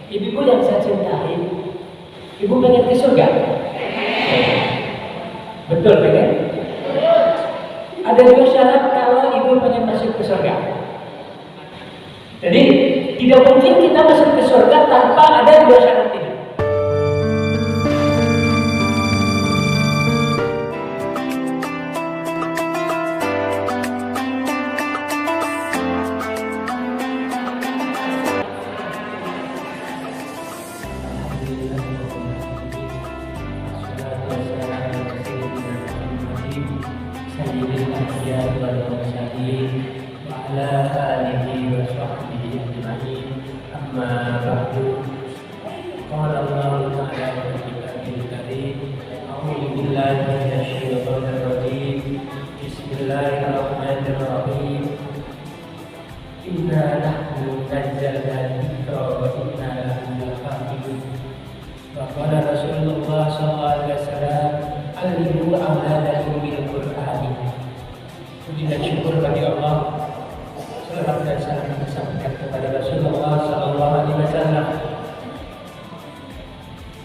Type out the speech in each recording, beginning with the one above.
Ibu yang saya cintai, ibu pengen ke surga? Betul pengen? Ada dua syarat kalau ibu pengen masuk ke surga. Jadi tidak mungkin kita masuk ke surga tanpa ada dua syarat ini.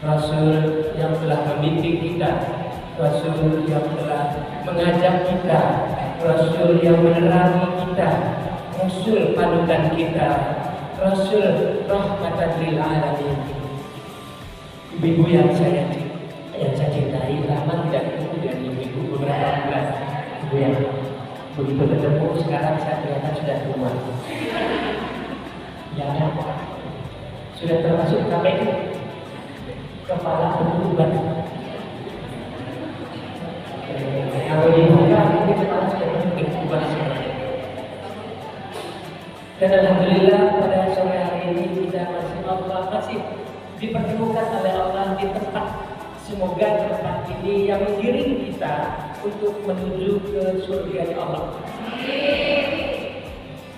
Rasul yang telah membimbing kita, Rasul yang telah mengajak kita, Rasul yang menerangi kita, Rasul panutan kita, Rasul rahmatan lil alamin. Ibu yang saya cintai, lama tidak ketemu dengan ibu beberapa bulan. Ibu yang begitu ketemu sekarang saya ternyata sudah tua. Ya, sudah termasuk KPU. Kepala berubah. Kalau dibuka ini kepala sudah berubah. Dan alhamdulillah pada sore hari ini kita masih dipertemukan oleh Allah di tempat. Semoga tempat ini yang mengiring kita untuk menuju ke surga Allah.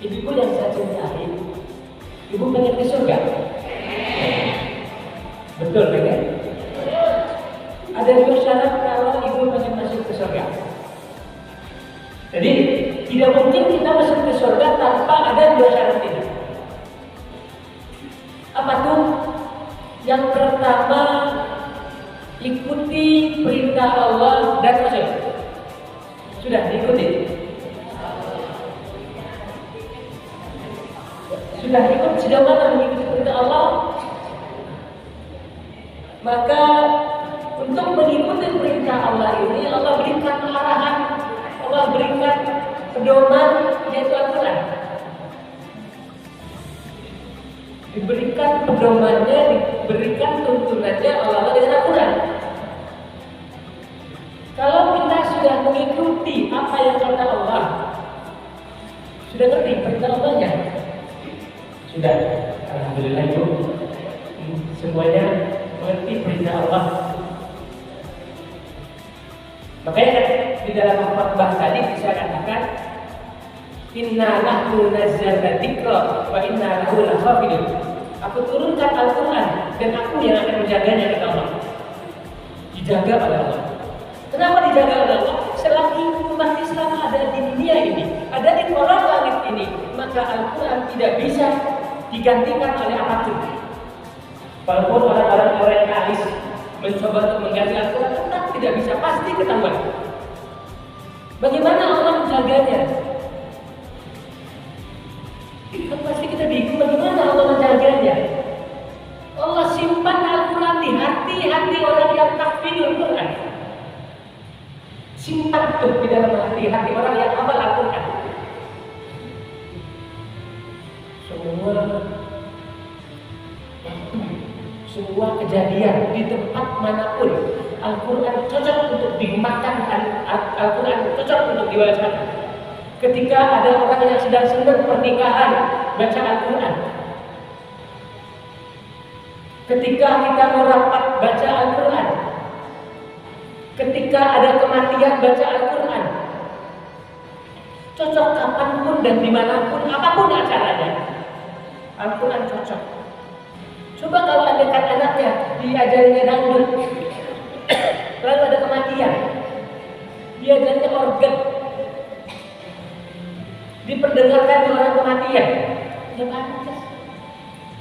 Ibu yang saya cintai, ibu pengen ke surga? Betul pengen? Ada dua syarat kalau ibu pengen masuk ke surga. Jadi tidak mungkin kita masuk ke surga tanpa ada dua syarat ini. Apa tuh? Yang pertama, ikuti perintah Allah dan Rasul. Sudah diikuti? Sudah ikut sejauh mana mengikuti perintah Allah? Maka untuk mengikuti perintah Allah ini, Allah berikan arahan, Allah berikan pedoman, yaitu Al-Quran. Diberikan pedomannya, diberikan tuntunannya Allah dengan Al-Quran. Kalau kita sudah mengikuti apa yang kata Allah, sudah ngerti perintah Allahnya? Sudah, alhamdulillah ibu, semuanya mengerti perintah Allah. Makanya di dalam khutbah tadi saya katakan, inna nahnu nazzalna dzikra wa inna lahu lahafidun. Aku turunkan Al-Quran dan aku yang akan menjaganya, kata Allah. Dijaga oleh Allah. Kenapa dijaga oleh Allah? Selagi umat Islam ada di dunia ini, ada di kolam langit ini, maka Al-Quran tidak bisa digantikan oleh apapun. Walaupun orang-orang orientalis mencoba untuk mengganti Al-Quran, tetap tidak bisa, pasti ketahuan. Bagaimana Allah menjaganya? Kan pasti kita bingung bagaimana Allah menjaganya. Allah simpan Al-Quran di hati-hati orang yang tahfidul Quran. Simpan tuh di dalam hati-hati orang yang hafal Al-Quran. Semua kejadian di tempat manapun, Al-Quran cocok untuk dimakan, Al-Quran cocok untuk diwajibkan. Ketika ada orang yang sedang senang pernikahan, baca Al-Quran. Ketika kita mau rapat, baca Al-Quran. Ketika ada kematian, baca Al-Quran. Cocok kapanpun dan dimanapun, apapun acaranya, Al-Quran cocok. Coba kalau ada anaknya diajarinya dangdut, lalu ada kematian, diajarinya organ, diperdengarkan di orang kematian, ya pantas.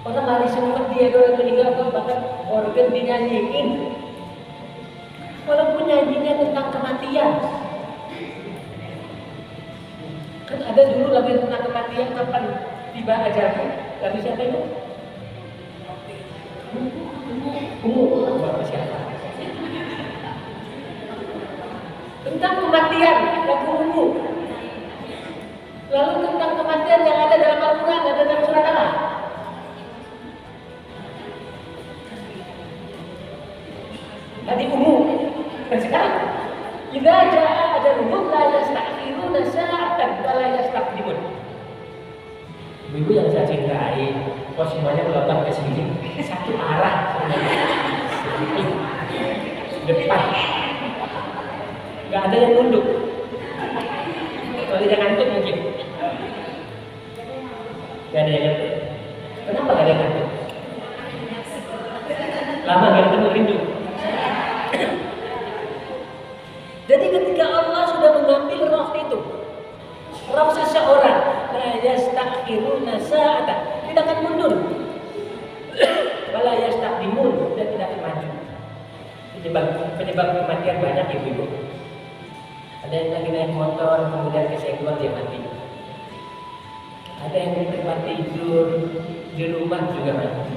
Orang lari sempat dia orang meninggal atau bahkan organ dinyanyiin. Walaupun nyanyinya tentang kematian. Kan ada dulu lagu tentang kematian, kapan tiba ajalku. Lagu siapa itu? Bapak siapa? Tentang kematian, lagu ungu. Lalu tentang kematian yang ada dalam Al-Quran, ada dalam surat apa? Tadi ungu. Dan sekarang, idza jaa ajaluhum la yasta'khiruna sa'atan wa la yastaqdimun. Ibu yang saya cintai, kok semuanya melompat ke sini, satu arah depan. Gak ada yang nunduk. Kalau dia ngantuk mungkin. Gak ada yang ngantuk. Kenapa gak ada yang ngantuk? Lama gak ketemu rindu. Jadi ketika Allah sudah mengambil roh itu, roh seseorang, la yastakhiruna sa'atan, tidak akan mundur. Wala yastaqdimun, dan tidak akan maju. Penyebab kematian banyak ibu-ibu. Ada yang lagi naik motor, kemudian kesenggol dia mati. Ada yang di tempat tidur, di rumah juga mati.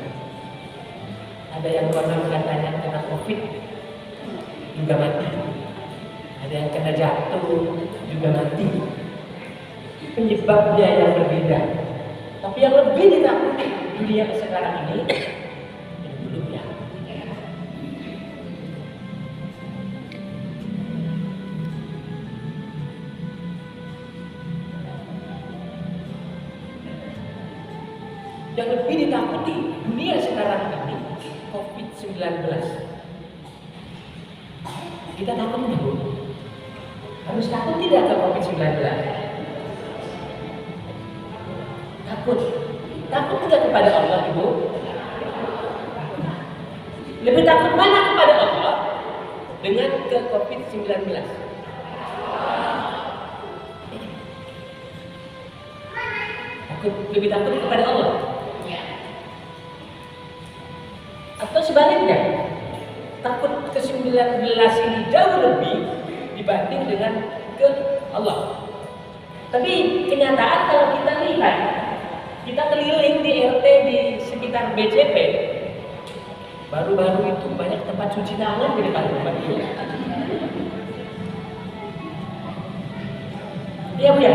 Ada yang konon katanya kena COVID juga mati. Ada yang kena jatuh juga mati. Penyebabnya yang berbeda. Tapi yang lebih ditakuti dunia sekarang ini belumnya. Yang lebih ditakuti dunia sekarang ini COVID-19. Kita takut nggak, Bu? Harus takut tidak ke COVID-19? Takut. Takut tidak kepada Allah, Ibu? Lebih takut mana kepada Allah dengan ke COVID-19? Lebih takut kepada Allah? Atau sebaliknya, takut ke-19 ini jauh lebih dibanding dengan ke Allah. Tapi kenyataan kalau kita lihat, kita keliling di RT di sekitar BCP, baru-baru itu banyak tempat cuci tangan di depan rumah ini. Iya Bu ya,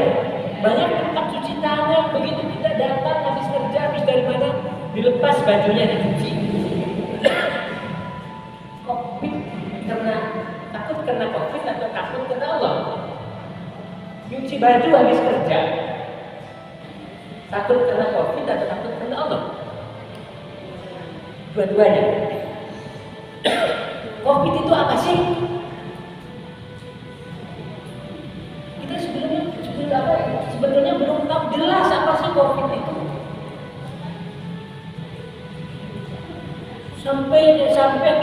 banyak tempat cuci tangan. Begitu kita datang habis kerja, habis dari mana, dilepas bajunya dicuci. COVID karena takut karena COVID atau takut karena Allah? Cuci baju habis kerja, takut karena COVID atau takut karena Allah? Dua-duanya. COVID itu apa sih? Kita sebetulnya belum tahu jelas apa sih COVID itu. Sampai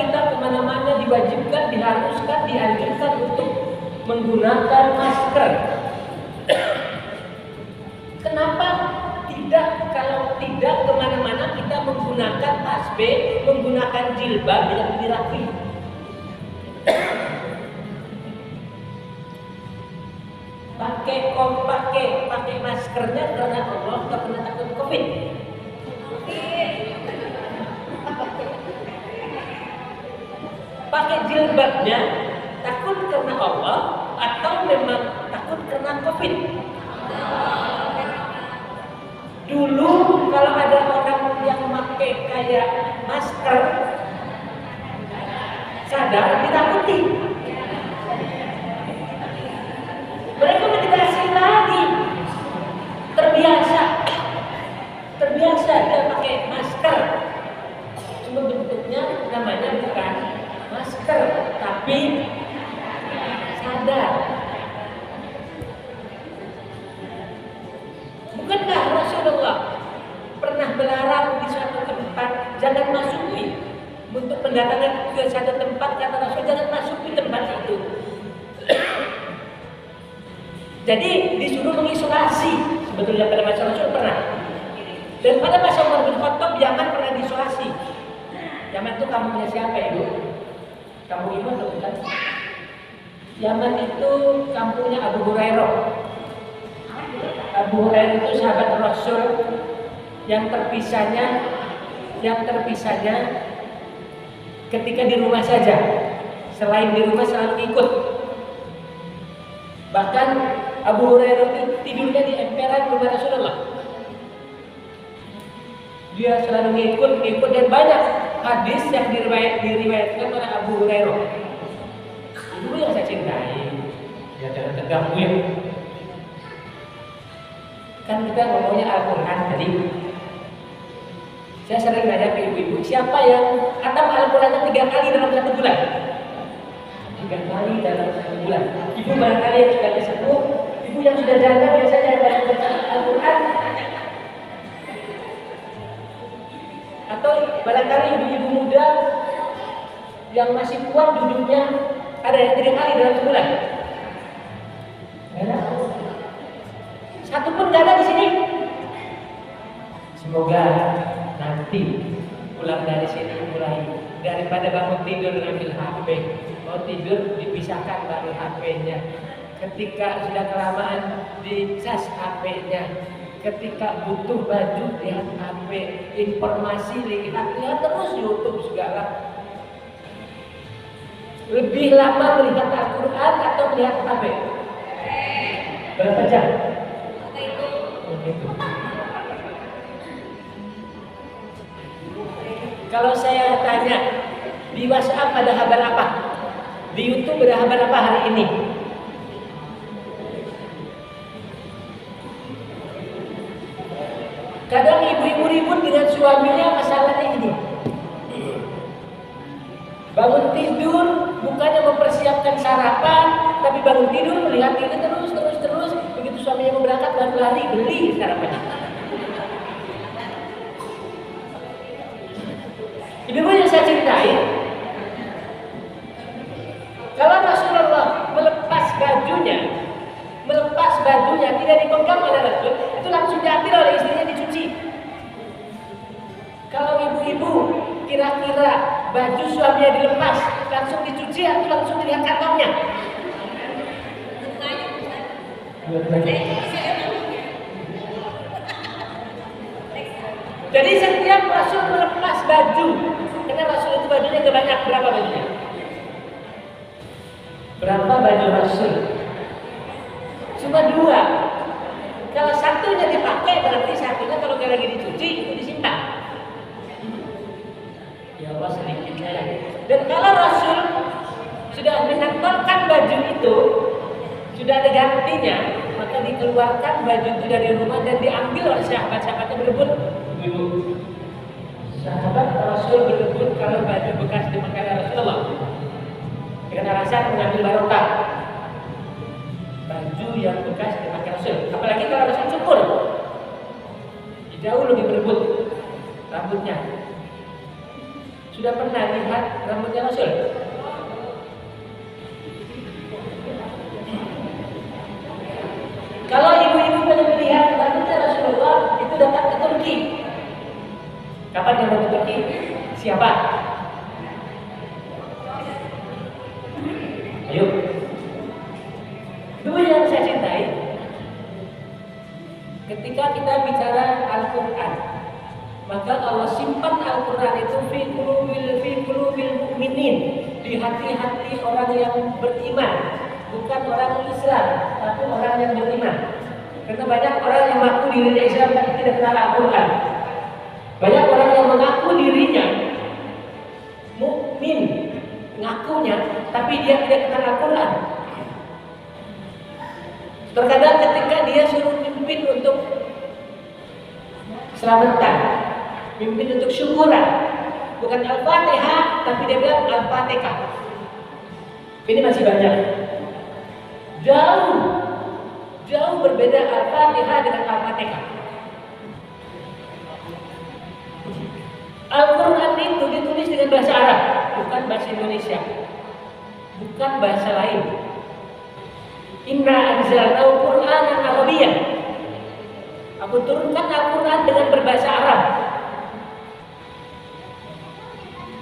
kita kemana-mana diwajibkan, diharuskan, dianjurkan untuk menggunakan masker. Kenapa tidak, kalau tidak kemana-mana kita menggunakan tasbih, menggunakan jilbab yang dirapi? Pakai maskernya karena Allah, tak pernah takut COVID. Pakai jilbabnya takut karena Allah atau memang takut karena COVID? Dulu kalau ada orang yang pakai kayak masker sadar ditakuti. Mereka tidak asing lagi, terbiasa dia pakai masker. Cuma bentuknya namanya bukan masker, tapi sadar. Bukankah Rasulullah pernah melarang di suatu tempat jangan masuki? Untuk mendatangi ke satu tempat, kata Rasul jangan masuk di tempat itu. Jadi disuruh mengisolasi. Sebetulnya pada masa Rasul pernah Dan pada masa Umar bin Khattab, Yaman pernah diisolasi. Yaman itu kampungnya siapa Ibu? Kampung Ibu atau bukan? Yaman itu kampungnya Abu Hurairah. Abu Hurairah itu sahabat Rasul yang terpisahnya ketika di rumah saja. Selain di rumah selalu ikut. Bahkan Abu Hurairah itu tidurnya di emperan rumah Rasulullah. Dia selalu ngikut dan banyak hadis yang diriwayatkan oleh Abu Hurairah. Itu yang saya cintai. Ya jangan tergangguin. Kan kita ngomongnya Al-Quran tadi. Saya sering nanya ke ibu-ibu, siapa yang khatam Al-Qurannya 3 kali dalam 1 bulan? 3 kali dalam 1 bulan. Ibu barangkali yang sudah sesepuh, ibu yang sudah janda biasanya yang baca Al-Quran. Atau barangkali ibu-ibu muda yang masih kuat duduknya ada yang 3 kali dalam sebulan. Satu pun gak ada di sini. Semoga nanti pulang dari sini mulai daripada bangun tidur ambil HP, mau tidur dipisahkan baru HP-nya. Ketika sudah kelamaan dicas HP-nya, ketika butuh baju lihat HP, informasi lihat terus YouTube segala. Lebih lama melihat Al-Quran atau melihat HP? Berapa jam? Begitu. Kalau saya tanya di WhatsApp ada kabar apa? Di YouTube ada kabar apa hari ini? Kadang ibu-ibu ribut dengan suaminya masalahnya ini. Bangun tidur bukannya mempersiapkan sarapan, tapi bangun tidur melihat ini terus. Begitu suaminya mau berangkat baru lari beli sarapannya. Ibu yang saya cintai, kalau Rasulullah melepas bajunya tidak dipegang oleh Rasul, itu langsung diambil oleh istrinya dicuci. Kalau ibu-ibu kira-kira baju suaminya dilepas langsung dicuci atau langsung dilihat kantongnya? Jadi setiap Rasul melepas baju, karena Rasul itu bajunya gak banyak, berapa bajunya? Berapa baju Rasul? Cuma 2. Kalau satunya dipakai berarti satunya kalau lagi dicuci itu disimpan. Ya Allah sedikitnya lagi. Dan kalau Rasul sudah menentukan baju itu, sudah ada gantinya, maka dikeluarkan baju itu dari rumah dan diambil oleh sahabat-sahabatnya berebut. Sahabat Rasul berebut kalau baju bekas dipakai Rasulullah dengan alasan mengambil barokah. Baju yang bekas dipakai Rasul, apalagi kalau Rasul cukur, jauh lebih berebut rambutnya. Sudah pernah lihat rambutnya Rasul? Kalau ibu-ibu pengen melihat rambutnya Rasulullah, itu datang ke Turki. Kapan dia mau ke Turki? Siapa? Ayo. Dua yang saya cintai. Ketika kita bicara Al-Quran, maka Allah simpan Al-Quran itu fi qulubil mu'minin, di hati-hati orang yang beriman, bukan orang Islam, tapi orang yang beriman. Karena banyak orang yang mengaku dirinya Islam tapi tidak kenal Al-Quran. Banyak orang yang mengaku dirinya mukmin, ngakunya, tapi dia tidak kenal Al-Quran. Terkadang ketika dia suruh pimpin untuk selamatan, pimpin untuk syukuran, bukan Al-Fatihah, tapi dia bilang Al-Fatihah. Ini masih banyak. Jauh berbeda Al-Fatihah dengan Al-Fatihah. Al-Quran itu ditulis dengan bahasa Arab, bukan bahasa Indonesia, bukan bahasa lain. Inna anzalnahu Qur'anan Arabiyyan. Aku turunkan Al-Quran dengan berbahasa Arab.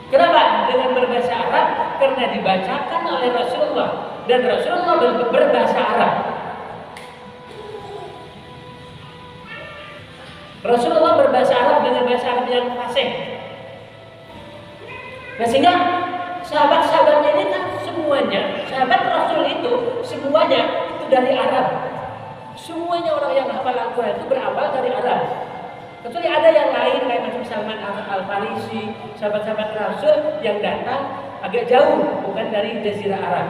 Kenapa dengan berbahasa Arab? Karena dibacakan oleh Rasulullah dan Rasulullah berbahasa Arab. Rasulullah berbahasa Arab dengan bahasa Arab yang fasih. Nah, sehingga sahabat-sahabatnya ini kan semuanya, sahabat Rasul itu semuanya itu dari Arab. Semuanya orang yang hafal Al-Quran itu berawal dari Arab. Kecuali ada yang lain kayak macam Salman Al-Farisi, sahabat-sahabat Rasul yang datang agak jauh, bukan dari Jazirah Arab,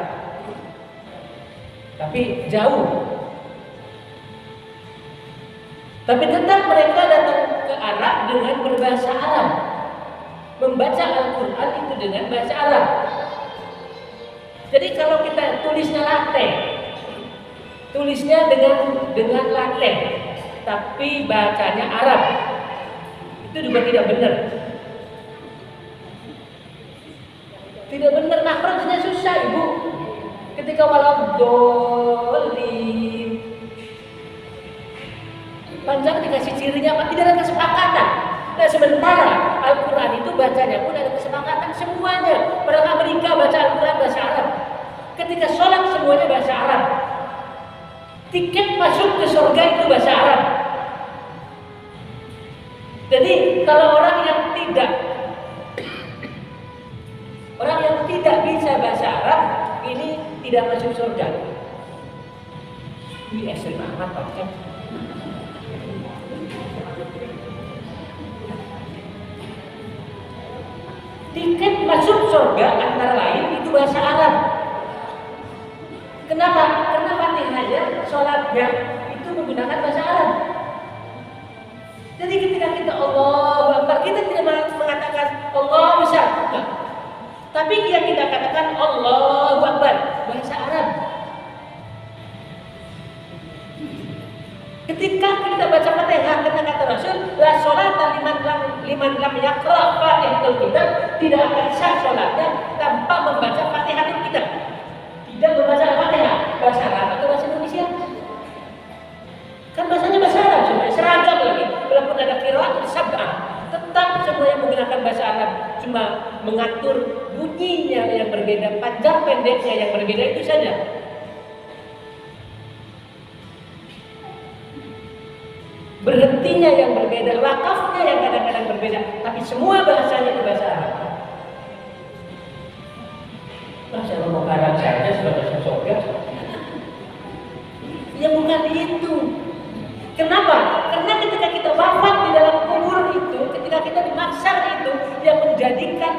tapi jauh. Tapi tetap mereka datang ke Arab dengan berbahasa Arab, membaca Al-Quran itu dengan bahasa Arab. Jadi kalau kita tulisnya latte, tulisnya dengan latte, tapi bacanya Arab, itu juga tidak benar. Tidak benar, makhrajnya susah ibu. Ketika waladhdallin, panjang dikasih cirinya apa? Tidak ada kesepakatan. Nah, sementara Al-Quran itu bacanya pun ada kesepakatan semuanya. Orang Amerika baca Al-Quran bahasa Arab. Ketika sholat semuanya bahasa Arab. Tiket masuk ke surga itu bahasa Arab. Jadi kalau orang yang tidak bisa bahasa Arab ini tidak masuk surga. Ini ekstrim amat Pak. Tiket masuk surga antara lain itu bahasa Arab. Kenapa? Karena Fatihahnya, sholatnya itu menggunakan bahasa Arab. Jadi ketika kita Allahu Akbar, kita tidak mengatakan Allah besar, enggak. Tapi yang kita katakan Allahu Akbar, bahasa Arab. Ketika kita baca Fatihah, kata Rasul, la sholata liman lam yaqra Fatihatul Kitab, tidak akan sah sholatnya tanpa membaca Fatihatul Kitab. Tidak membaca Fatihah, bahasa Arab atau bahasa Indonesia? Kan bahasanya bahasa Arab, sebenarnya seragam lagi. Walaupun ada qiraat sab'ah, tetap semua yang menggunakan bahasa Arab, cuma mengatur bunyinya yang berbeda, panjang pendeknya yang berbeda itu saja. Berhentinya yang berbeda, wakafnya yang kadang-kadang berbeda, tapi semua bahasanya itu bahasa Arab. Masa ngomong Arab saja sebagai surga? Ya bukan itu. Kenapa? Karena ketika kita wafat di dalam kubur itu, ketika kita di mahsyar itu, yang menjadikan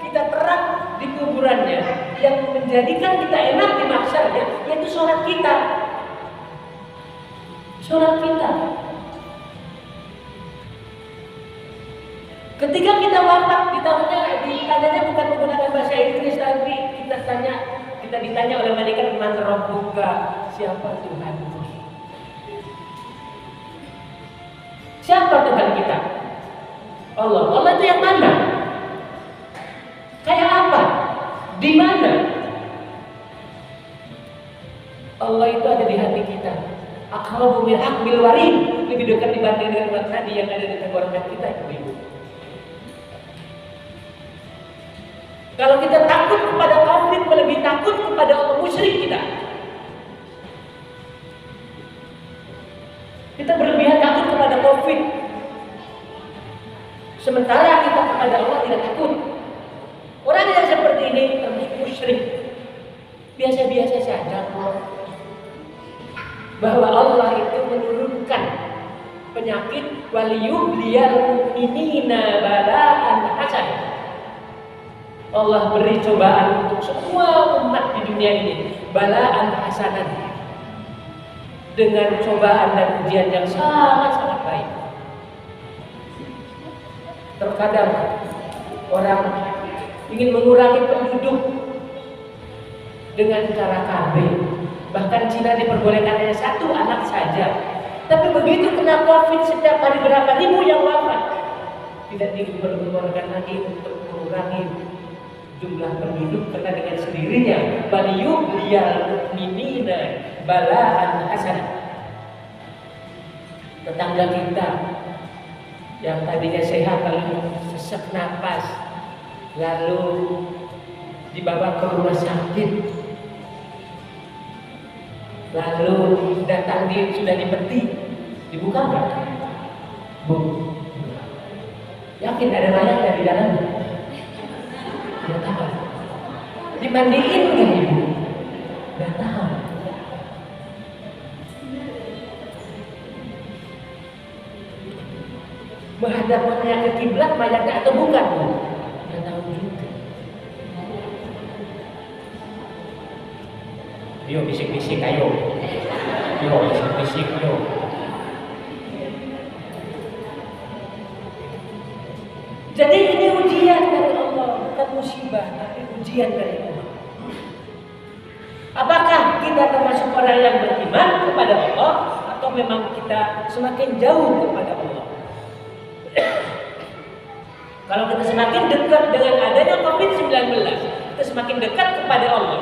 kita terang di kuburannya, yang menjadikan kita enak di mahsyarnya, yaitu sholat kita. Sholat kita. Ketika kita wafat, ditanyanya bukan menggunakan bahasa Inggris, tapi kita ditanya oleh malaikat, man rabbuka, siapa Tuhanmu? Siapa Tuhan kita? Allah. Allah itu yang mana? Kayak apa? Di mana? Allah itu ada di hati kita. Aqrabu min hablil warid, lebih dekat dibanding dengan umat tadi yang ada di tenggorokan kita, ibu. Kalau kita takut kepada konflik, lebih takut kepada Allah musyrik kita. Kita berlebihan takut kepada COVID, sementara kita kepada Allah tidak takut. Orang yang seperti ini termasuk musyrik. Biasa-biasa saja bahwa Allah itu menurunkan penyakit waliyubliyal mu'minina bala'an hasan. Allah beri cobaan untuk semua umat di dunia ini, bala'an hasanan, dengan cobaan dan ujian yang sangat-sangat baik. Terkadang orang ingin mengurangi penduduk dengan cara KB. Bahkan Cina diperbolehkan hanya 1 anak saja. Tapi begitu kena COVID, setiap hari berapa ribu yang wafat. Tidak diperbolehkan lagi untuk mengurangi jumlah penduduk, karena dengan sendirinya baliyubliyal mu'minina bala'an hasanah. tetangga kita yang tadinya sehat lalu sesak napas, lalu dibawa ke rumah sakit, lalu datang sudah dipeti, dibuka nggak? Bu, yakin ada mayatnya di dalamnya? Tidak tahu. Dimandiin nggak ibu? Tidak tahu. Menghadap ke kiblat mayatnya atau bukan? Tidak tahu juga. Yo bisik-bisik ayo. Yo bisik-bisik yo. Jadi ini ujian dari Allah, bukan musibah, tapi ujian dari Allah. Apakah kita termasuk orang yang beriman kepada Allah atau memang kita semakin jauh kepada Allah? Kalau kita semakin dekat dengan adanya COVID-19, kita semakin dekat kepada Allah.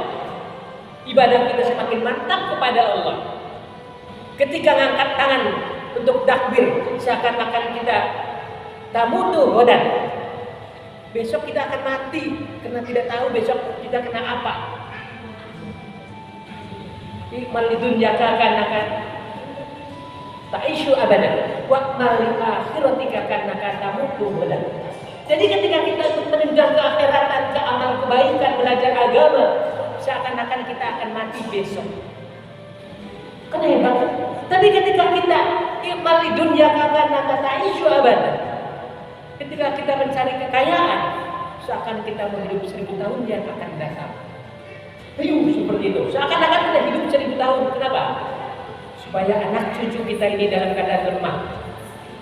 Ibadah kita semakin mantap kepada Allah. Ketika ngangkat tangan untuk takbir, seakan-akan kita tamutu rodan. Besok kita akan mati karena tidak tahu besok kita kena apa. Ikmal lidunya akan ta'ishu abadan wa mal akhiratika kannaka tamutu rodan. Jadi ketika kita mengejar ke akhiratan, ke amal kebaikan, belajar agama, seakan-akan kita akan mati besok. Kan hebat. Tapi ketika kita ikmal di dunia kata isu abadan, ketika kita mencari kekayaan, seakan kita mau hidup 1000 tahun yang akan datang. Ayo seperti itu. Seakan-akan kita hidup 1000 tahun. Kenapa? Supaya anak cucu kita ini dalam keadaan lemah.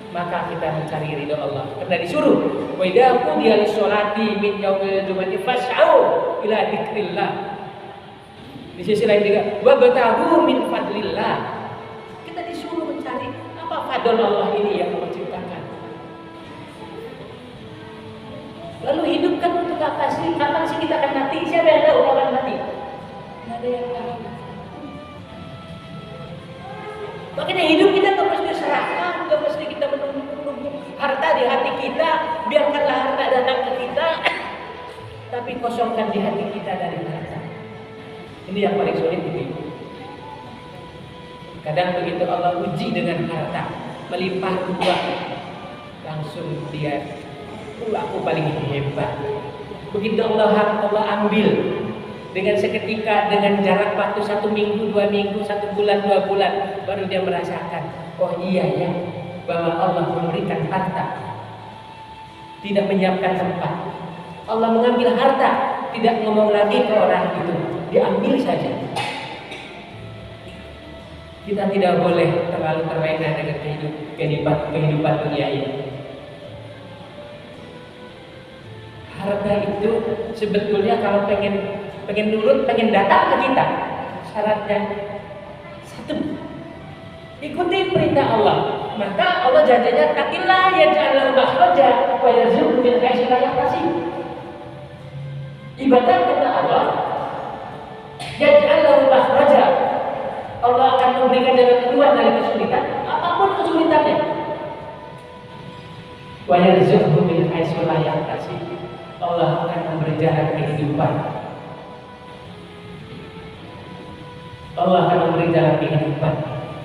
Maka kita mencari ridho Allah. Karena disuruh, wa idza qudiya lis-sholati min yaumil jumu'ati fas'au ila dzikrillah. Di sisi lain juga, wa bataghu min fadlillah. Kita disuruh mencari apa fadl Allah ini yang menciptakan. Lalu hidup kan untuk apa sih? Kapan sih kita akan mati? Siapa yang tahu kapan mati? Tidak ada yang tahu. Makanya hidup kita tak mesti serahkan, tak mesti kita menunggu harta di hati kita, biarkanlah harta datang ke kita, tapi kosongkan di hati kita dari harta. Ini yang paling sulit itu. Kadang begitu Allah uji dengan harta, melimpah ruah, langsung dia, aku paling hebat. Begitu Allah ambil. Dengan seketika, dengan jarak waktu 1 minggu, 2 minggu, 1 bulan, 2 bulan, baru dia merasakan, oh iya ya, bahwa Allah memberikan harta, tidak menyiapkan tempat. Allah mengambil harta, tidak ngomong lagi ke orang itu, diambil saja. Kita tidak boleh terlalu terlena dengan kehidupan dunia ini. Harta itu sebetulnya kalau pengen nurut, pengen datang ke kita, syaratnya 1, ikuti perintah Allah. Maka Allah janjinya takillah yaj'al makhraja wa yarzuqhu min haitsu la yahtasib. Ibadah kepada Allah, yaj'al makhraja, Allah akan memberikan jalan keluar dari kesulitan, apapun kesulitannya. Wa yarzuqhu min haitsu la yahtasib, Allah akan memberi jalan kehidupan. Allah akan memberi jalan kehidupan.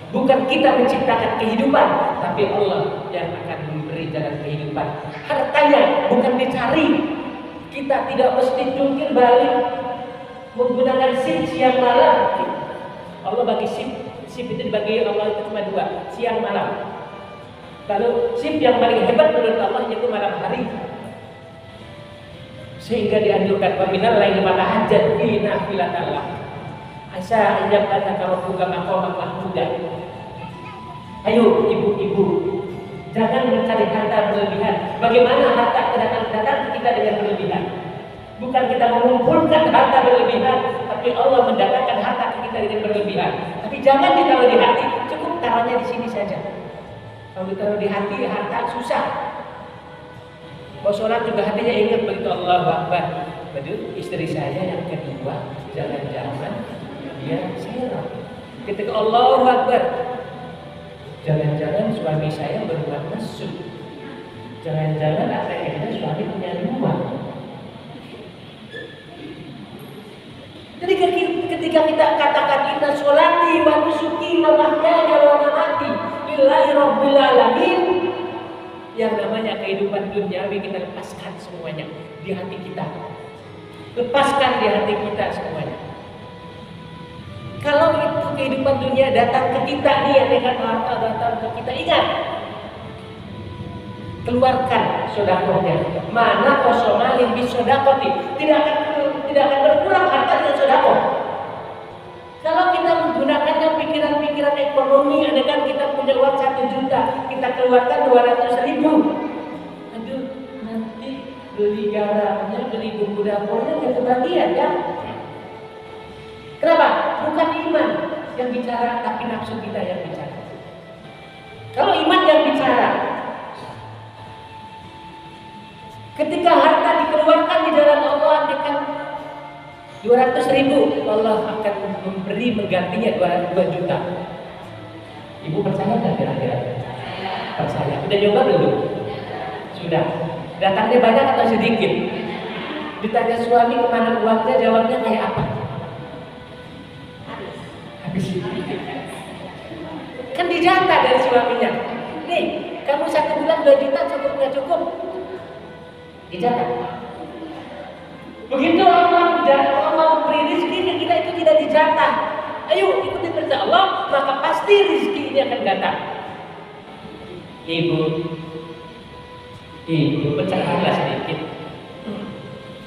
Bukan kita menciptakan kehidupan, tapi Allah yang akan memberi jalan kehidupan. Hartanya bukan dicari. Kita tidak mesti jungkir balik menggunakan shift siang malam. Allah bagi shift itu dibagi Allah itu cuma 2, siang malam. Lalu shift yang paling hebat menurut Allah yaitu malam hari. Sehingga dianjurkan peminal lain tahajjud fi nafilatillah. Asa ajab kata kalau bukan maqam mahmudah. Ayo ibu-ibu, jangan mencari harta berlebihan. Bagaimana harta datang kita dengan berlebihan? Bukan kita mengumpulkan harta berlebihan, tapi Allah mendatangkan harta kita dengan berlebihan. Tapi jangan ditaruh di hati, cukup taruhnya di sini saja. Kalau ditaruh di hati, harta susah. Mau sholat juga hatinya ingat begitu Allahu Akbar. Betul, istri saya yang kedua jangan-jangan dia sirah. Ketika Allahu Akbar, Jangan-jangan suami saya berbuat mesum. Jangan-jangan ATM-nya suami punya 2. Jadi ketika kita katakan inna sholati wa nusuki wa mahyaya wa mamati lillahi rabbil alamin, yang namanya kehidupan duniawi kita lepaskan semuanya di hati kita. Lepaskan di hati kita semuanya. Kalau itu kehidupan dunia datang ke kita nih, dengan harta datang ke kita, ingat, keluarkan sedekahnya. Mana kosomalin bis sedekati, tidak akan berkurang harta dengan sedekah. Kalau kita menggunakannya pikiran-pikiran ekonomi, andaikan kita punya uang 1 juta, kita keluarkan 200.000. Aduh, nanti beli garamnya, beli bumbu dapurnya nggak kebagian ya. Kenapa? Bukan iman yang bicara, tapi nafsu kita yang bicara. Kalau iman yang bicara, ketika harta dikeluarkan di jalan Allah, andaikan 200.000, Allah akan menggantinya 2 juta. Ibu percaya nggak kira-kira? Percaya. Udah nyoba belum? Sudah. Datangnya banyak atau sedikit? Ditanya suami kemana uangnya, jawabnya kayak apa? Habis. Kan dijatah dari suaminya. Nih, kamu 1 bulan 2 juta cukup nggak cukup? Dijatah. Begitu Allah beri rezeki ke kita, itu tidak dijatah. Ayo ikuti perintah Allah, maka pasti rezeki ini akan datang. Ibu pencerahanlah sedikit.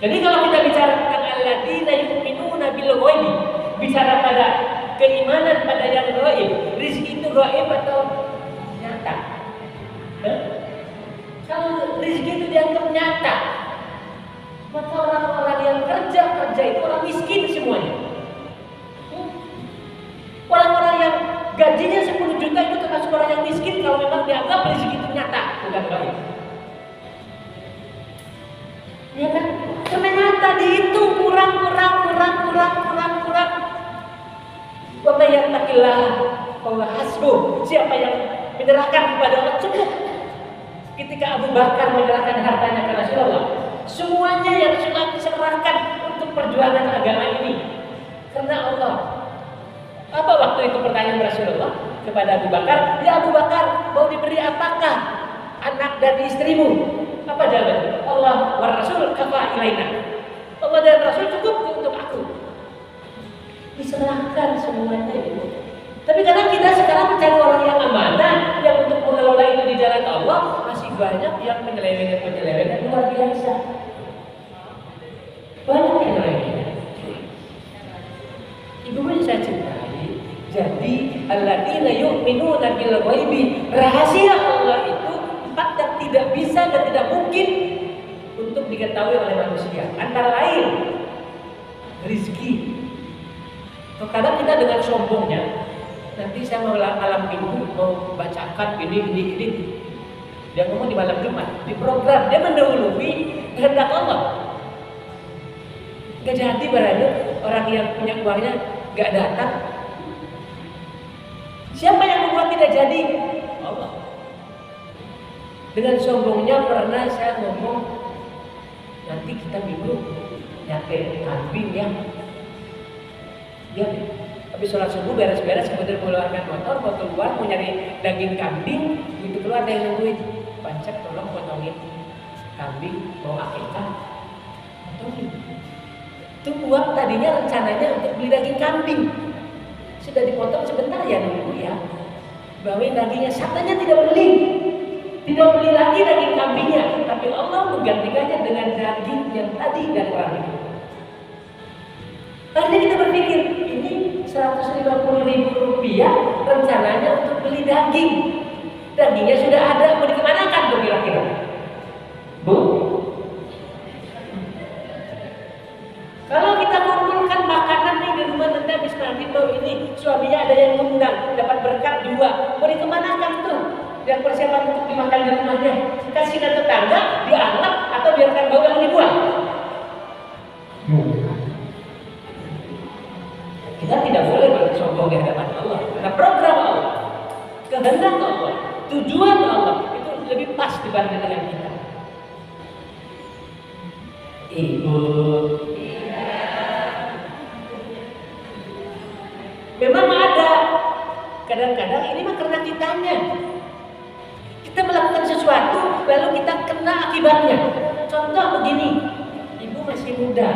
Jadi kalau kita bicara tentang alladzina yu'minuna bil ghaibi, bicara pada keimanan pada yang gaib, rezeki itu gaib atau nyata? Kalau rezeki itu dianggap nyata, maka orang-orang yang kerja itu orang miskin semuanya. Orang-orang yang gajinya 10 juta itu termasuk orang yang miskin kalau memang dianggap rezeki itu nyata, bukan gaib. Ya kan? Ternyata dihitung kurang. Wa may yattaqillah fahuwa hasbuh. Siapa yang menyerahkan kepada Allah cukup. Ketika Abu Bakar menyerahkan hartanya ke Rasulullah, semuanya yang sudah diserahkan untuk perjuangan agama ini karena Allah. Apa waktu itu pertanyaan Rasulullah kepada Abu Bakar? Ya Abu Bakar, mau diberi apakah anak dan istrimu? Apa jawabannya? Allah wa Rasul kafa ilaina. Allah dan Rasul cukup untuk aku. Diserahkan semuanya itu. Tapi karena kita sekarang mencari orang yang amanah, yang untuk mengelola itu di jalan Allah, masih banyak yang penyelewengan luar biasa. Banyak penyelewengan. Ibu yang saya cintai, jadi alladzina yu'minuna bil ghaibi, rahasia Allah itu 4 yang tidak bisa dan tidak mungkin untuk diketahui oleh manusia. Antara lain rezeki. Terkadang kita dengan sombongnya, nanti saya mau malam minggu mau bacakan ini. Dia ngomong di malam Jumat, di program dia mendahului kehendak Allah. Gak jadi barangnya orang yang punya uangnya gak datang. Siapa yang membuat tidak jadi? Allah. Dengan sombongnya pernah saya ngomong, nanti kita minggu nyate kambing ya. Dia habis sholat subuh beres-beres, kemudian mengeluarkan motor, mau keluar mau nyari daging kambing, begitu keluar ada yang nungguin. Pancet tolong potongin kambing, mau akikah, potongin. Itu uang tadinya rencananya untuk beli daging kambing, sudah dipotong sebentar ya nunggu ya. Bawain dagingnya, satanya tidak beli lagi daging kambingnya, tapi Allah menggantikannya dengan daging yang tadi dari orang itu. Akhirnya kita berpikir, ini 150.000 rupiah rencananya untuk beli daging. Dagingnya sudah ada, mau dikemanakan tuh kira-kira? Bu? Kalau kita kumpulkan makanan nih di rumah nanti habis maghrib ini, suaminya ada yang ngundang, dapat berkat 2, mau dikemanakan tuh? Yang persiapan untuk dimakan di rumahnya, kasih ke tetangga, dianggap atau biarkan bau yang dibuang? Kita tidak boleh bersombong di hadapan Allah. Karena program Allah, kehendak kehendak Allah, tujuan Allah itu lebih pas dibanding dengan kita. Ibu, memang ada. Kadang-kadang ini mah karena kitanya. Kita melakukan sesuatu, lalu kita kena akibatnya. Contoh begini, ibu masih muda,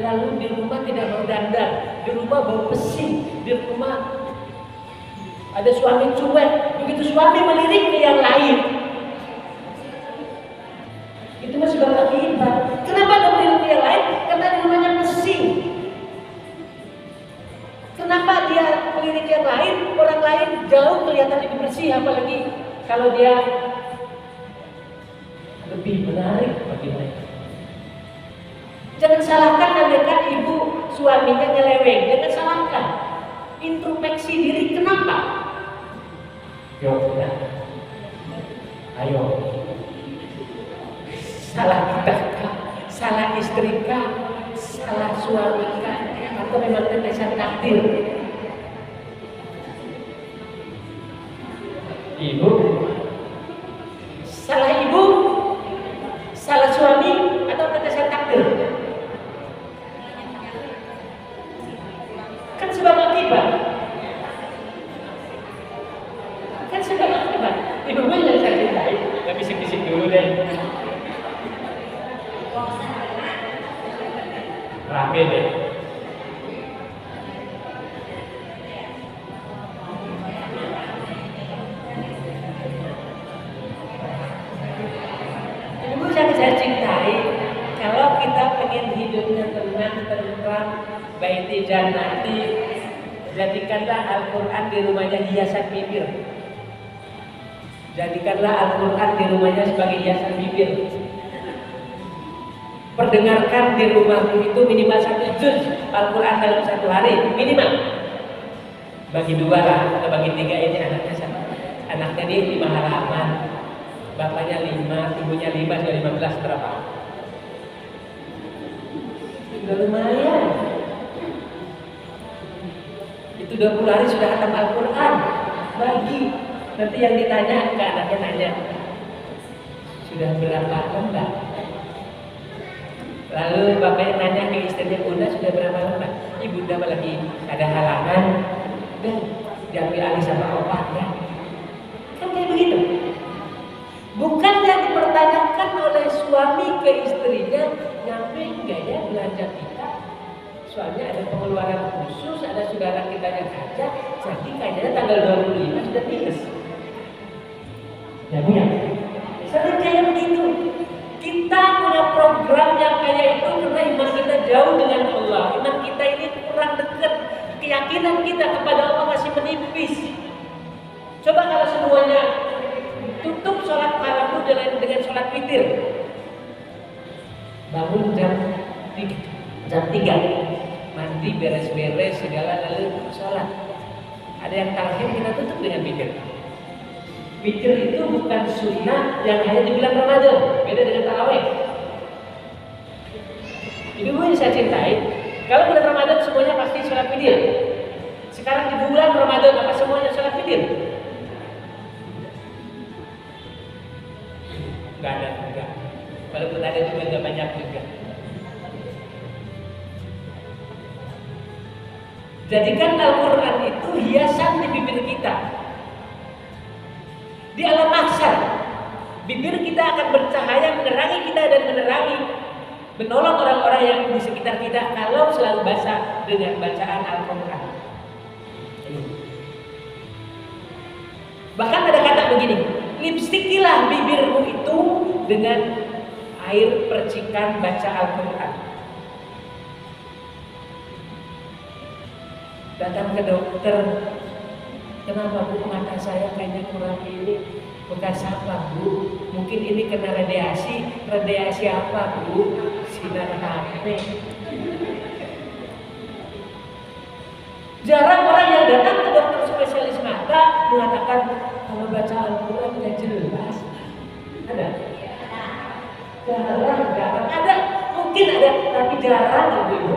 lalu di rumah tidak mau dandan, di rumah bau pesing, di rumah ada suami cuek, begitu suami melirik ke yang lain, itu masih berakibat. Kenapa dia melirik ke yang lain? Karena di rumahnya pesing. Kenapa dia melirik yang lain? Orang lain jauh kelihatan lebih bersih, apalagi kalau dia lebih menarik bagi mereka. Jangan salahkan mereka ibu suaminya nyeleweng. Jangan salahkan. Introspeksi diri, kenapa? Yo, ya. Ayo. Salah kita kah? Salah istri kah? Salah suami kah? Atau memang tetesan takdir? Ibu, salah ibu, salah suami, atau tetesan takdir? Kan sebab akibat. Kan sebab akibat. Ibu yang saya cintai, nggak bisik-bisik dulu deh. Rame deh. Saya cintai, kalau kita pengen hidupnya tenang, tentram, baiti jannati, jadikanlah Al-Quran di rumahnya hiasan bibir. Jadikanlah Al-Quran di rumahnya sebagai hiasan bibir. Perdengarkan di rumahmu itu minimal 1 juz Al-Quran dalam 1 hari, minimal. Bagi 2 lah, atau bagi 3 ini anaknya ini 5 halaman. Bapaknya 5, ibunya 5, sudah 15 berapa? Sudah lumayan. Itu 20 hari sudah khatam Al-Quran. Bagi. Nanti yang ditanya ke anaknya nanya, sudah berapa lembar? Lalu bapaknya nanya ke istrinya, bunda sudah berapa lembar? Ibu bunda lagi ada halangan. Dan diambil alih sama opahnya. Kan kayak begitu. Bukan yang dipertanyakan oleh suami ke istrinya, nyampe enggak ya belanja kita? Soalnya ada pengeluaran khusus, ada saudara kita yang ngajak, jadi kayaknya tanggal 25 sudah minus. Ya punya. Sering kayak begitu. Kita punya program yang kayak itu karena iman kita jauh dengan Allah. Iman kita ini kurang dekat. Keyakinan kita kepada Allah masih menipis. Coba kalau semuanya tutup sholat malammu dengan sholat witir. Bangun jam 3, mandi beres-beres segala lalu sholat. Ada yang talqin, kita tutup dengan witir. Witir itu bukan sunnah yang hanya di bulan Ramadan, beda dengan tarawih. Ibu yang saya cintai, kalau bulan Ramadan semuanya pasti sholat witir. Sekarang di bulan Ramadan apa semuanya sholat witir? Nggak ada juga. Walaupun ada juga nggak banyak juga. Jadikan Al-Quran itu hiasan di bibir kita. Di alam mahsyar, bibir kita akan bercahaya menerangi kita dan menolong orang-orang yang di sekitar kita kalau selalu basah dengan bacaan Al-Quran. Bahkan ada kata begini, lipstikilah bibirmu itu dengan air percikan baca Al-Quran. Datang ke dokter, kenapa bu mata saya kayaknya kurang ini? Bekas apa bu? Mungkin ini kena radiasi. Radiasi apa bu? Sinar HP. Jarang orang yang datang ke dokter spesialis mata mengatakan kalau baca Al-Quran tidak jelas. Ada? Jarang. Ada, mungkin ada, tapi jarang ibu.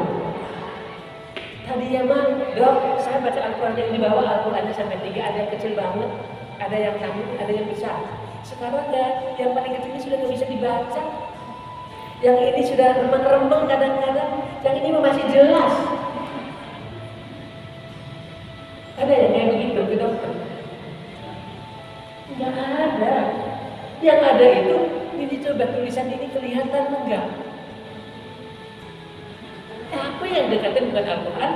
Tadi ya mah, dok, saya baca Al-Quran yang di bawah, Al-Qurannya sampai 3, ada yang kecil banget. ada yang tamu, ada yang besar. Sekarang yang paling kecil ini sudah nggak bisa dibaca. Yang ini sudah remeng-remeng kadang-kadang, yang ini masih jelas. Ada yang kayak begitu ke dokter? Nggak ada. Yang ada itu, ini coba tulisan ini kelihatan enggak? Apa yang dikatakan bukan Al-Quran?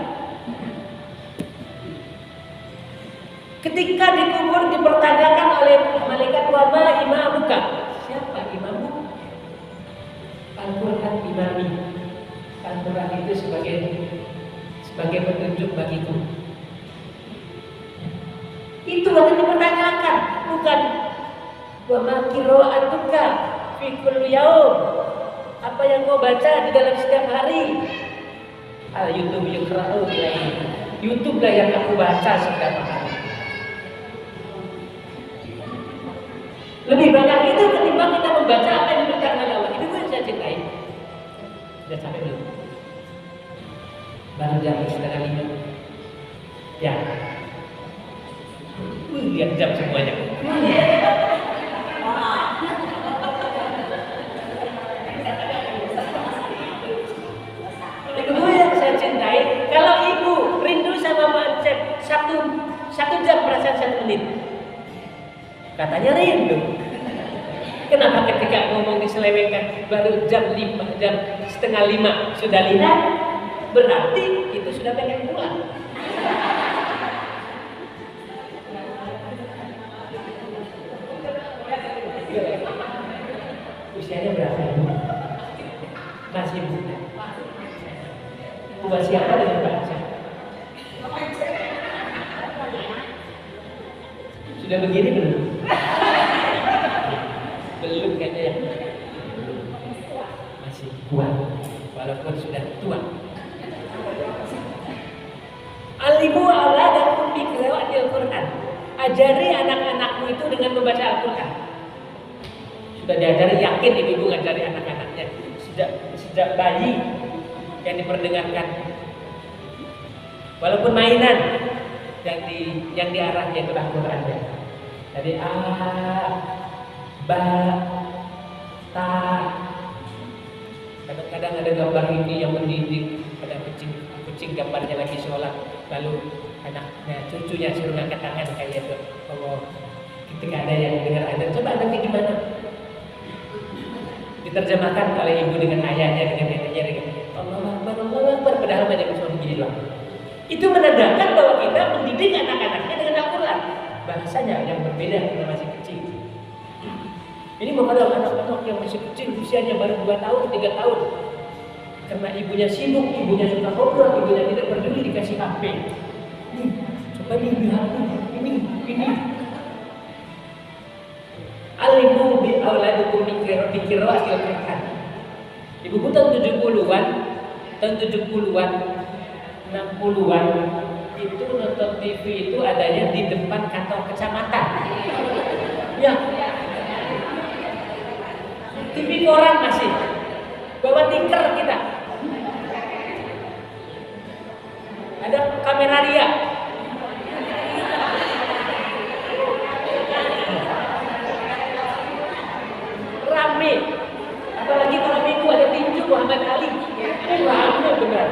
Ketika dikubur dipertanyakan oleh malaikat, wa ma imamuka? Siapa imammu? Al-Quran imami. Al-Quran itu sebagai petunjuk bagiku. Itu akan dipertanyakan, bukan wa ma qira'atuka fi kulli yaum. Apa yang kau baca di dalam setiap hari? Al-YouTube yukra'u ilaihi. YouTube lah yang aku baca setiap hari. Lebih banyak itu ketimbang kita membaca apa yang diberikan oleh Allah. Itu yang saya cintai. Sudah sampai belum? Baru jam 4:30. Ya. Lihat jam semuanya. Itu yang saya cintai. Kalau ibu rindu sama Mancep satu jam perasaan 1 menit. Katanya rindu. Kenapa ketika ngomong diselewengkan baru jam 4:30 sudah lihat? Berarti itu sudah pengen pulang. Usianya berapa ini? Masih muda. Buat siapa dengan baca? Sudah begini belum? Belum kayaknya ya. Masih kuat walaupun sudah tua. Alimu auladakum bi qira'atil Qur'an. Ajari anak-anakmu itu dengan membaca Al-Qur'an. Sudah diajari, yakin ibu ngajari anak-anaknya sejak bayi yang diperdengarkan. Walaupun mainan yang diarah yaitu Al-Qur'an. Jadi a, ba, ta. Kadang-kadang ada gambar ini yang mendidik, ada kucing gambarnya lagi sholat, lalu anaknya, cucunya suruh ngangkat tangan kayak itu. Oh, ketika ada yang dengar azan, coba nanti gimana? Diterjemahkan oleh ibu dengan ayahnya, dengan neneknya, dengan Allah Akbar, padahal banyak yang begini doang. Itu menandakan bahwa kita mendidik anak-anaknya dengan Al-Quran. Bahasanya yang berbeda karena masih kecil. Ini menghadap anak-anak yang masih kecil, usianya baru 2 tahun, 3 tahun. Karena ibunya sibuk, ibunya suka ngobrol, ibunya tidak peduli dikasih HP. Nih, coba dilihat ini. Alimu bi auladukum bi qira'atil Qur'an. Ibu tahun 70-an, tahun 70-an, 60-an itu nonton TV itu adanya di depan kantor kecamatan. Ya. TV koran masih. Bawa tinker kita. Ada kamera dia. Rame. Apalagi kalau minggu ada tinju Muhammad Ali. Rame benar.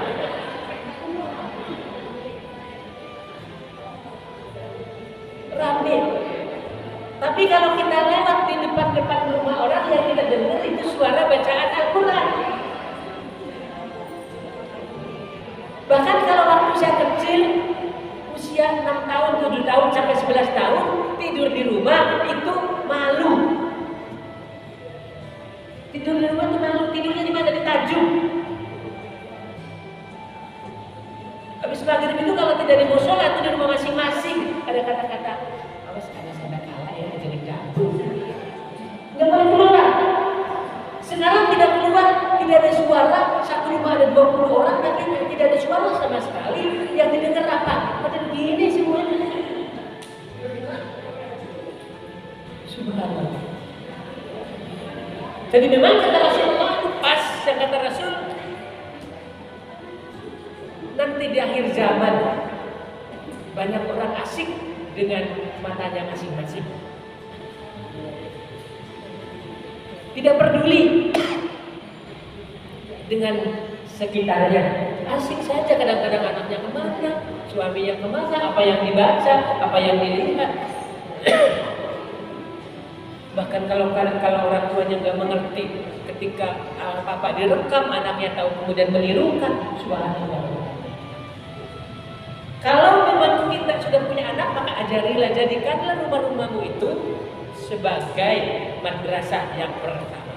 Rame. Tapi kalau kita lewat di depan rumah orang yang kita dengar itu suara bacaan Al-Quran. Bahkan kalau waktu saya kecil, usia 6 tahun, 7 tahun, sampai 11 tahun, tidur di rumah itu malu. Tidur di rumah itu malu, tidurnya di mana? Di Tajung. Habis maghrib itu kalau tidak di musola itu di rumah masing-masing ada kata-kata, awas ada sadakala ya, jadi gabung. Nggak boleh keluar. Sekarang tidak keluar, tidak ada suara. Satu rumah ada 20 orang, tapi tidak ada suara sama sekali. Yang didengar apa? Pada begini semuanya. Subhanallah. Jadi memang kata Rasulullah itu pas, yang kata Rasul, nanti di akhir zaman banyak orang asik dengan matanya masing-masing. Tidak peduli dengan sekitarnya, asik saja. Kadang-kadang anaknya kemana, suaminya kemana, apa yang dibaca, apa yang dilihat. Bahkan kalau orang tuanya nggak mengerti, ketika apa direkam, anaknya tahu kemudian menirukan, subhanallah. Kalau memang kita sudah punya anak, maka ajarilah, jadikanlah rumah-rumahmu itu sebagai madrasah yang pertama.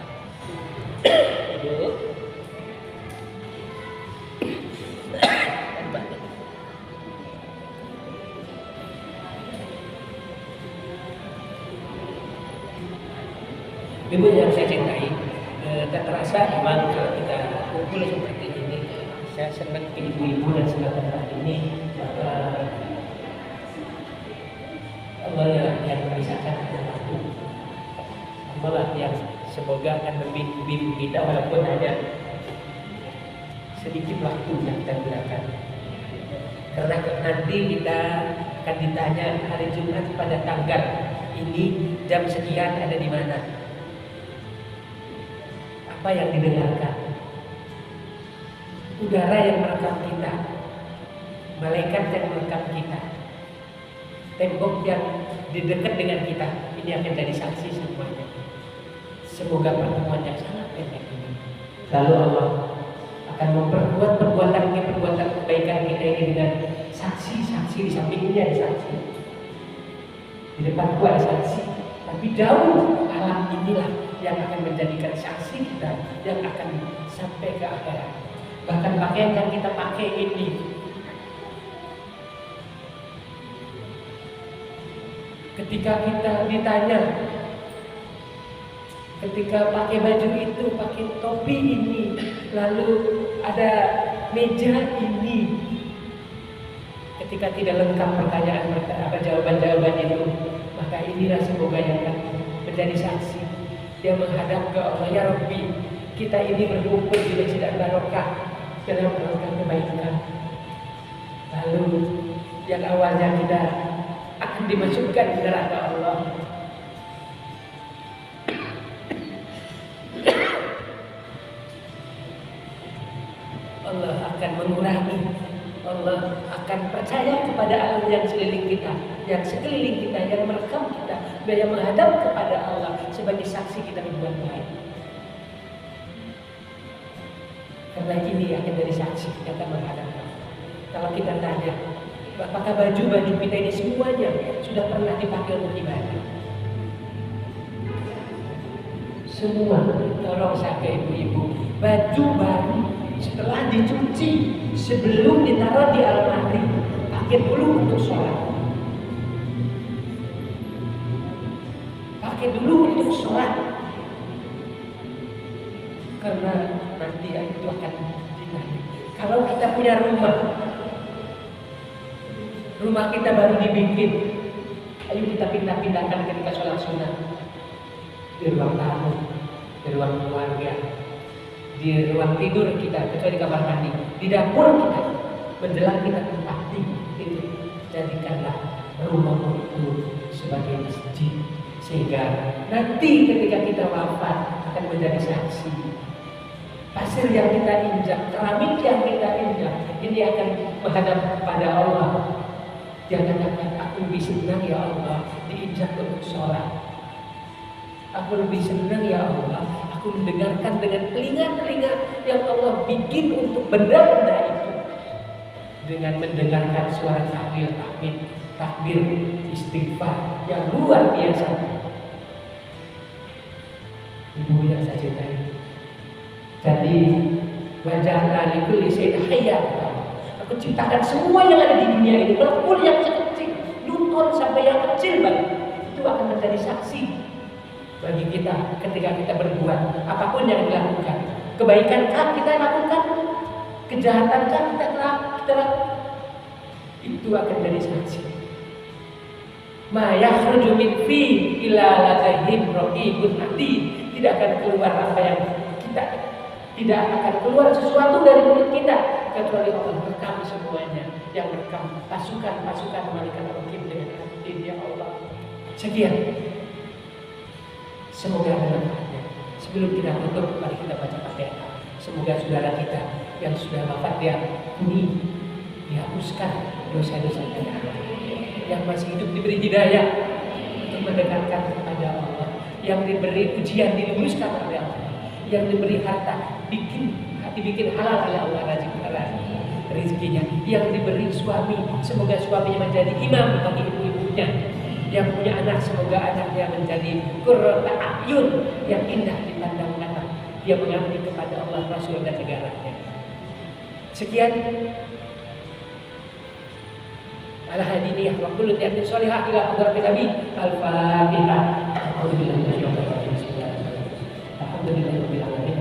Ibu yang saya cintai, tak terasa memang kalau kita kumpul seperti ini, saya senang ke ibu-ibu dan saudara ini. Allah yang memisahkan aku, Allah yang semoga akan membimbing kita walaupun hanya sedikit waktu yang kita gunakan. Karena nanti kita akan ditanya hari Jumat pada tanggal ini jam sekian ada di mana. Apa yang didengarkan? Udara yang merekam kita, malaikat yang merekam kita, tembok yang di dekat dengan kita, ini akan jadi saksi semuanya. Semoga pertemuan yang sangat pendek ini, lalu Allah akan memperkuat perbuatan kebaikan kita ini dengan saksi-saksi. Di sampingnya ada saksi, di depan ada saksi, tapi jauh alam inilah yang akan menjadikan saksi kita, yang akan sampai ke akhirat. Bahkan pakaian yang kita pakai ini, ketika kita ditanya, ketika pakai baju itu, pakai topi ini, lalu ada meja ini, ketika tidak lengkap pertanyaan jawaban-jawaban itu, maka inilah semoga yang akan menjadi saksi. Dia menghadap ke Allah, ya Rabbi, kita ini berkumpul di masjid Barokah dalam melakukan kebaikan. Lalu yang awalnya kita akan dimasukkan ke neraka Allah, Allah akan mengurangi, Allah akan percaya kepada alam yang sekeliling kita, yang merekam kita, yang menghadap kepada Allah sebagai saksi kita berbuat baik. Karena ini akan dari saksi kita menghadap Allah. Kalau kita tanya, apakah baju kita ini semuanya sudah pernah dipakai untuk ibadah? Semua. Tolong saya ke ibu-ibu, baju baru setelah dicuci, sebelum ditaruh di almari, pakai dulu untuk sholat. Pakai dulu untuk sholat. Karena nanti itu akan ditanya. Kalau kita punya rumah kita baru dibikin, ayo kita pindah-pindahkan ketika sholat sunnah. Di ruang tamu, di ruang keluarga, di ruang tidur kita, kecuali kamar mandi, di dapur kita, menjelang kita tempati itu, jadikanlah rumahmu itu sebagai masjid, sehingga nanti ketika kita wafat akan menjadi saksi. Pasir yang kita injak, keramik yang kita injak, ini akan menghadap kepada Allah. Jangan aku lebih senang ya Allah diinjak untuk sholat. Aku lebih senang ya Allah, aku mendengarkan dengan telinga-telinga yang Allah bikin untuk benda-benda itu, dengan mendengarkan suara tahmid, takbir, istighfar yang luar biasa. Ibu yang saya cintai, jadi wajah aliku lisan hayat. Aku ciptakan semua yang ada di dunia ini, walaupun yang kecil, Newton sampai yang kecil banget, itu akan menjadi saksi bagi kita ketika kita berbuat apapun yang dilakukan. Kebaikan kan kita lakukan, kejahatan kan kita lakukan, itu akan jadi saksi. Ma yakhruju min fi illa ladayhim raqibun atid. Tidak akan keluar apa yang kita, tidak akan keluar sesuatu dari mulut kita kecuali Allah merekam semuanya, yang merekam pasukan malaikat raqib dengan hati. miskin ya Allah. Sekian. Semoga bermanfaatnya. Sebelum kita tutup, mari kita baca Fatihah. Semoga saudara kita yang sudah wafat ya ini dihapuskan dosa-dosa kita. Yang masih hidup diberi hidayah untuk mendekatkan kepada Allah. Yang diberi ujian diluluskan oleh Allah. Yang diberi harta dibikin halal oleh Allah rezekinya. Yang diberi suami, semoga suaminya menjadi imam bagi ibu-ibunya. Yang punya anak, semoga anaknya menjadi qurrata a'yun yang indah dipandang anak. Dia mengabdi kepada Allah, Rasul dan negaranya. Sekian. Ala hadiniyah wa kullu niyatin shalihah ila hadratin Nabi. Al-Fatihah. Alhamdulillahirabbil alamin. Alhamdulillahirabbil alamin.